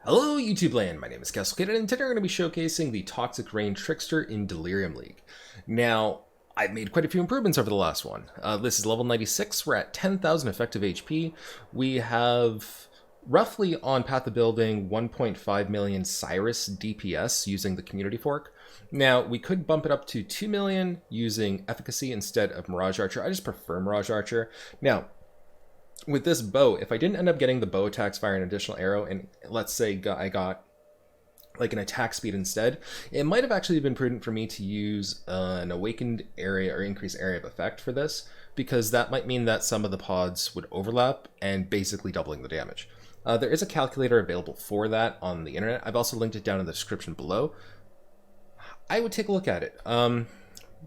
Hello YouTube land, my name is Kid, and today we're going to be showcasing the Toxic Rain Trickster in Delirium League. Now, I've made quite a few improvements over the last one. This is level 96, we're at 10,000 effective HP. We have roughly on path to building 1.5 million Cyrus DPS using the community fork. Now, we could bump it up to 2 million using efficacy instead of Mirage Archer. I just prefer Mirage Archer. Now, with this bow, if I didn't end up getting the bow attacks via an additional arrow, and let's say I got like an attack speed instead, it might have actually been prudent for me to use an awakened area or increased area of effect for this, because that might mean that some of the pods would overlap and basically doubling the damage. There is a calculator available for that on the internet. I've also linked it down in the description below. I would take a look at it.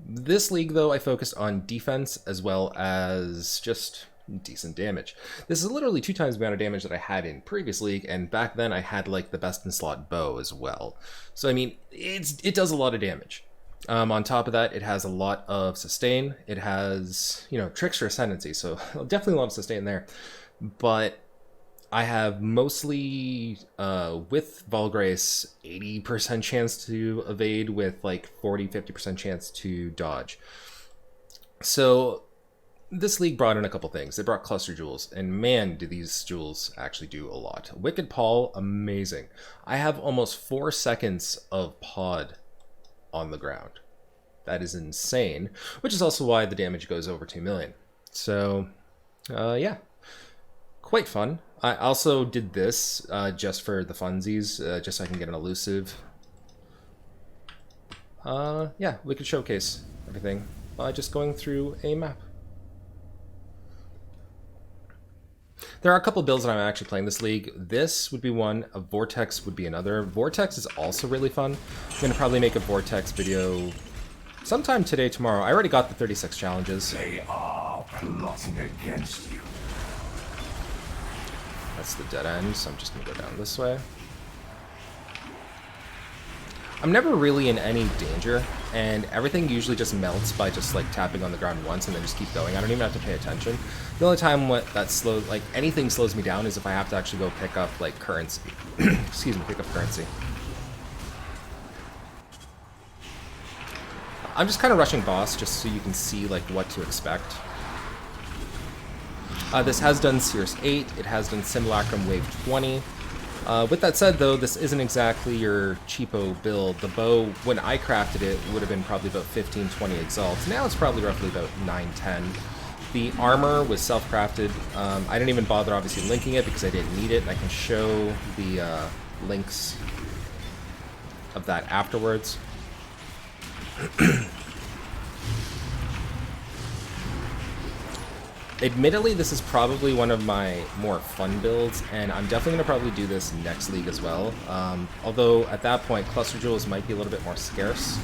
This league, though, I focused on defense as well as just decent damage. This is literally 2 times the amount of damage that I had in previous league, and back then I had like the best in slot bow as well. So I mean, it does a lot of damage. On top of that, it has a lot of sustain. It has, you know, Trickster ascendancy, so definitely a lot of sustain there. But I have mostly with Valgrace 80% chance to evade with like 40-50% chance to dodge. So this league brought in a couple things. They brought cluster jewels, and man, do these jewels actually do a lot. Wicked Paul, amazing. I have almost 4 seconds of pod on the ground. That is insane, which is also why the damage goes over 2 million. So, yeah, quite fun. I also did this just for the funsies, just so I can get an elusive. Yeah, we could showcase everything by just going through a map. There are a couple builds that I'm actually playing this league. This would be one, a vortex would be another. Vortex is also really fun. I'm going to probably make a vortex video sometime today, tomorrow. I already got the 36 challenges. They are plotting against you. That's the dead end, so I'm just going to go down this way. I'm never really in any danger, and everything usually just melts by just like tapping on the ground once and then just keep going. I don't even have to pay attention. The only time that slows, like anything slows me down, is if I have to actually go pick up like currency. Excuse me, pick up currency. I'm just kind of rushing boss just so you can see like what to expect. This has done Cirrus 8, it has done Simulacrum Wave 20. With that said, though, this isn't exactly your cheapo build. The bow, when I crafted it, would have been probably about 15-20 exalts. Now it's probably roughly about 9-10. The armor was self-crafted. I didn't even bother, obviously, linking it because I didn't need it, and I can show the links of that afterwards. Admittedly, this is probably one of my more fun builds, and I'm definitely going to probably do this next league as well. Although, at that point, cluster jewels might be a little bit more scarce.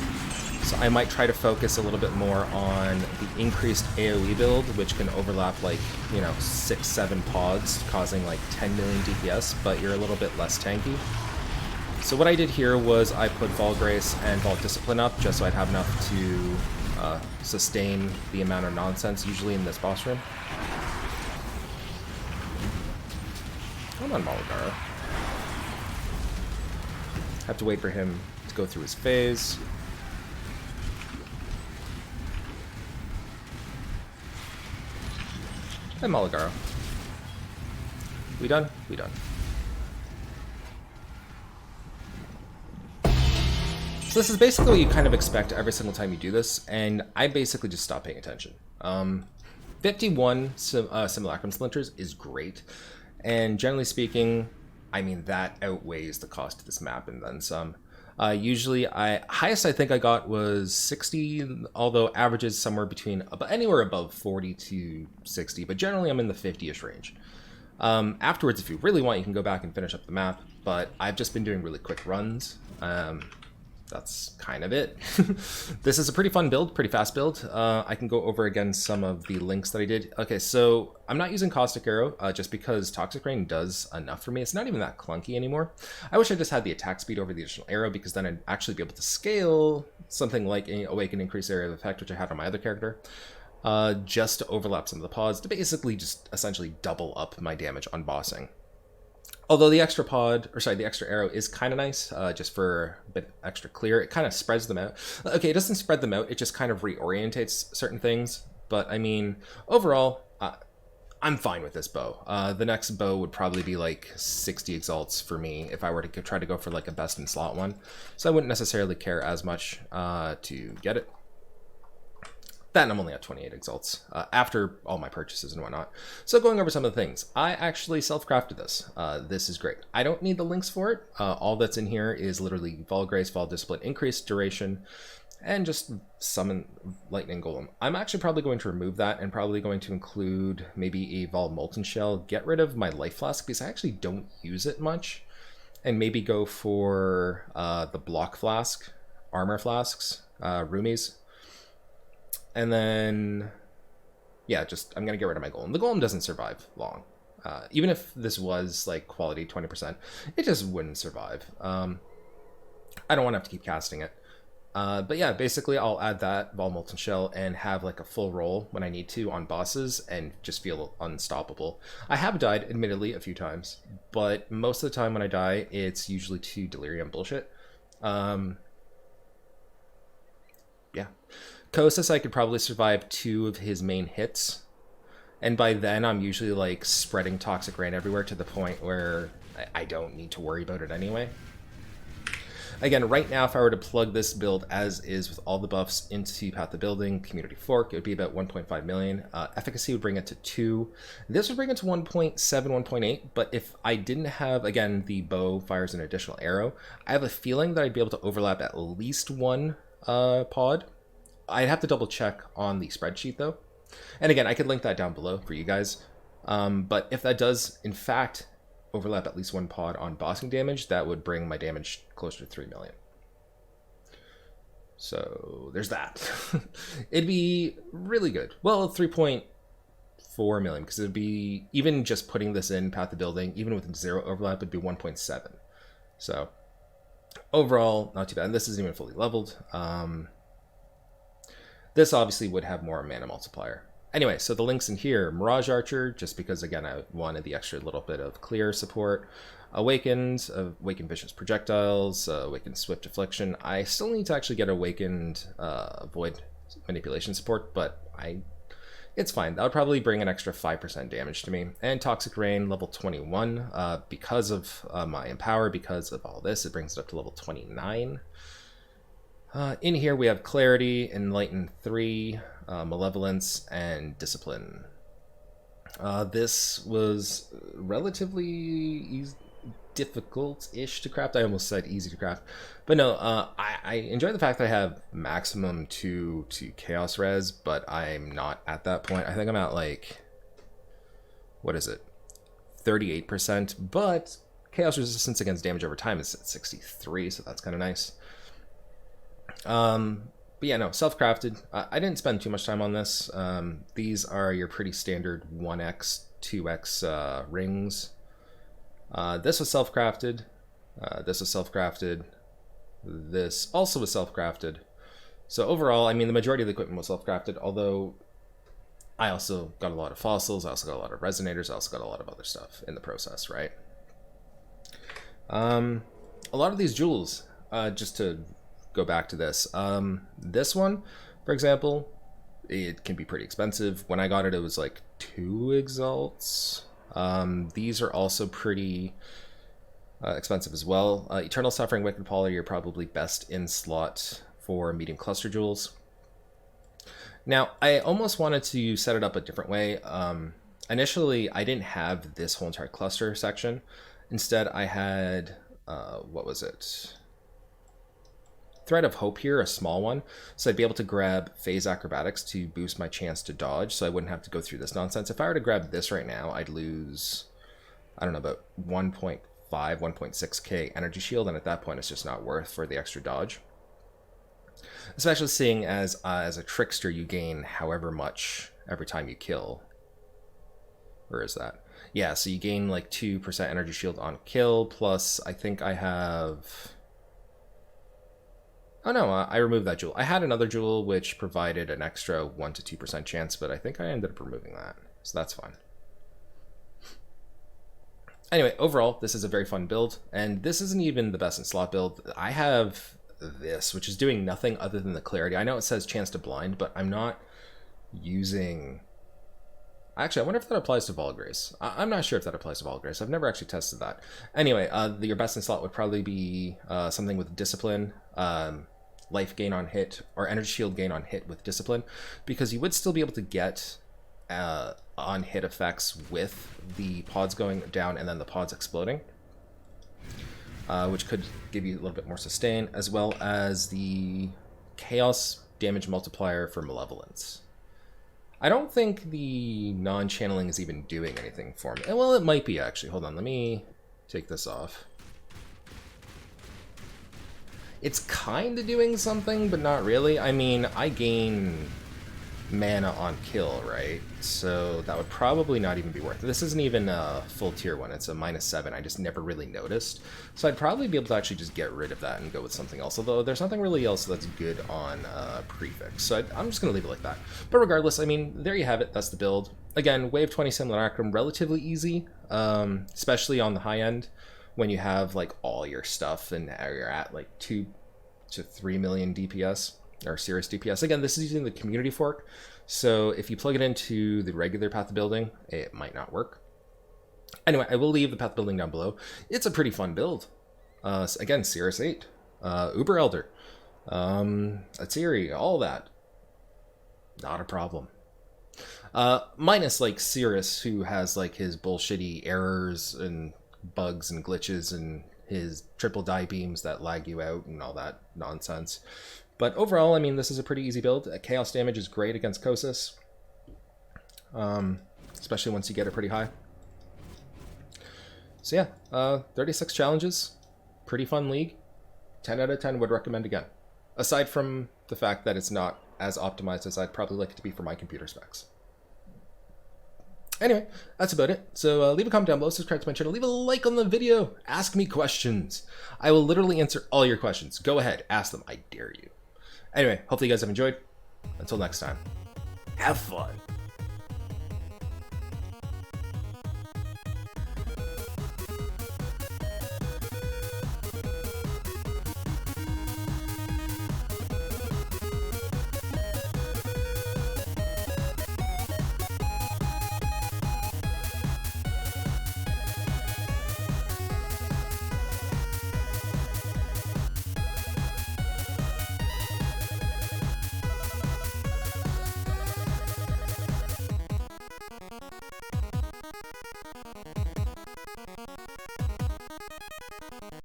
So I might try to focus a little bit more on the increased AoE build, which can overlap like, you know, 6-7 pods, causing like 10 million DPS, but you're a little bit less tanky. So what I did here was I put Valgrace and Vault Discipline up, just so I'd have enough to sustain the amount of nonsense usually in this boss room. Come on, Malagara. Have to wait for him to go through his phase. And Malagara. We done? We done. So this is basically what you kind of expect every single time you do this, and I basically just stopped paying attention. 51 Simulacrum Splinters is great, and generally speaking, I mean, that outweighs the cost of this map and then some. Usually, highest I think I got was 60, although averages somewhere between, anywhere above 40 to 60, but generally I'm in the 50-ish range. Afterwards, if you really want, you can go back and finish up the map, but I've just been doing really quick runs. That's kind of it. This is a pretty fun build, pretty fast build. I can go over again some of the links that I did. Okay, so I'm not using Caustic Arrow just because Toxic Rain does enough for me. It's not even that clunky anymore. I wish I just had the attack speed over the additional arrow, because then I'd actually be able to scale something like Awaken Increase Area of Effect, which I had on my other character, just to overlap some of the pods, to basically just essentially double up my damage on bossing. Although the extra pod, or sorry, the extra arrow is kind of nice, just for a bit extra clear. It kind of spreads them out. Okay, it doesn't spread them out. It just kind of reorientates certain things. But I mean, overall, I'm fine with this bow. The next bow would probably be like 60 exalts for me if I were to try to go for like a best in slot one. So I wouldn't necessarily care as much to get it. That, and I'm only at 28 exalts after all my purchases and whatnot. So going over some of the things, I actually self-crafted this. This is great. I don't need the links for it. All that's in here is literally Vol Grace, Vol Discipline, increased duration, and just summon Lightning Golem. I'm actually probably going to remove that and probably going to include maybe a Vol Molten Shell, get rid of my Life Flask because I actually don't use it much, and maybe go for the Block Flask, Armor Flasks, Roomies. And then, yeah, just, I'm going to get rid of my Golem. The Golem doesn't survive long. Even if this was, like, quality 20%, it just wouldn't survive. I don't want to have to keep casting it. But yeah, basically, I'll add that Vol Molten Shell and have, like, a full roll when I need to on bosses and just feel unstoppable. I have died, admittedly, a few times. But most of the time when I die, it's usually to Delirium bullshit. Yeah. Kosis, I could probably survive 2 of his main hits. And by then, I'm usually like spreading Toxic Rain everywhere to the point where I don't need to worry about it anyway. Again, right now, if I were to plug this build as is with all the buffs into Path of Building, Community Fork, it would be about 1.5 million. Efficacy would bring it to 2. This would bring it to 1.7, 1.8. But if I didn't have, again, the bow fires an additional arrow, I have a feeling that I'd be able to overlap at least 1 pod. I'd have to double check on the spreadsheet though. And again, I could link that down below for you guys. But if that does, in fact, overlap at least 1 pod on bossing damage, that would bring my damage closer to 3 million. So there's that. It'd be really good. Well, 3.4 million, because it'd be, even just putting this in Path of Building, even with 0 overlap, it'd be 1.7. So overall, not too bad. And this isn't even fully leveled. This obviously would have more mana multiplier. Anyway, so the links in here, Mirage Archer, just because, again, I wanted the extra little bit of clear support. Awakened Vicious Projectiles, Awakened Swift Affliction. I still need to actually get Awakened Void Manipulation support, but it's fine. That would probably bring an extra 5% damage to me. And Toxic Rain, level 21. Because of my Empower, because of all this, it brings it up to level 29. In here we have Clarity, Enlighten 3, Malevolence, and Discipline. This was relatively difficult-ish to craft. I almost said easy to craft. But no, I enjoy the fact that I have maximum to Chaos Res, but I'm not at that point. I think I'm at like, what is it? 38%, but Chaos Resistance against damage over time is at 63, so that's kind of nice. But yeah, no, self-crafted. I didn't spend too much time on this. These are your pretty standard 1x, 2x rings. This was self-crafted. This was self-crafted. This also was self-crafted. So overall, I mean, the majority of the equipment was self-crafted, although I also got a lot of fossils. I also got a lot of resonators. I also got a lot of other stuff in the process, right? A lot of these jewels, just to go back to this. This one, for example, it can be pretty expensive. When I got it, it was like 2 exalts. These are also pretty expensive as well. Eternal Suffering, Wicked Poly are probably best in slot for medium cluster jewels. Now, I almost wanted to set it up a different way. Initially, I didn't have this whole entire cluster section. Instead, I had, what was it? Thread of Hope here, a small one, so I'd be able to grab Phase Acrobatics to boost my chance to dodge, so I wouldn't have to go through this nonsense. If I were to grab this right now, I'd lose, I don't know, about 1.5, 1.6k energy shield, and at that point it's just not worth for the extra dodge. Especially seeing as a trickster you gain however much every time you kill. Where is that? Yeah, so you gain like 2% energy shield on kill, plus I think I have... Oh no, I removed that jewel. I had another jewel which provided an extra 1 to 2% chance, but I think I ended up removing that, so that's fine. Anyway, overall, this is a very fun build, and this isn't even the best in slot build. I have this, which is doing nothing other than the clarity. I know it says chance to blind, but I'm not using... Actually, I wonder if that applies to Volgrace. I'm not sure if that applies to Volgrace. I've never actually tested that. Anyway, your best in slot would probably be something with Discipline, life gain on hit, or energy shield gain on hit with Discipline, because you would still be able to get on hit effects with the pods going down and then the pods exploding, which could give you a little bit more sustain, as well as the chaos damage multiplier for Malevolence. I don't think the non-channeling is even doing anything for me. Well, it might be actually. Hold on, let me take this off. It's kind of doing something, but not really. I mean, I gain mana on kill, right? So that would probably not even be worth it. This isn't even a full tier one. It's a -7. I just never really noticed. So I'd probably be able to actually just get rid of that and go with something else. Although there's nothing really else that's good on prefix. So I'm just going to leave it like that. But regardless, I mean, there you have it. That's the build. Again, Wave 20 Simulacrum, relatively easy, especially on the high end when you have like all your stuff and you're at like 2 to 3 million DPS. Or serious DPS. Again, this is using the community fork, so if you plug it into the regular path of building, it might not work. Anyway, I will leave the path of building down below. It's a pretty fun build. Again, Cirrus 8, Uber Elder, Atiri, all that. Not a problem. Minus like Cirrus, who has like his bullshitty errors and bugs and glitches and his triple die beams that lag you out and all that nonsense. But overall, I mean, this is a pretty easy build. Chaos damage is great against Kosis, especially once you get it pretty high. So yeah, 36 challenges, pretty fun league. 10 out of 10 would recommend again. Aside from the fact that it's not as optimized as I'd probably like it to be for my computer specs. Anyway, that's about it. So leave a comment down below, subscribe to my channel, leave a like on the video, ask me questions. I will literally answer all your questions. Go ahead, ask them, I dare you. Anyway, hopefully you guys have enjoyed. Until next time, have fun.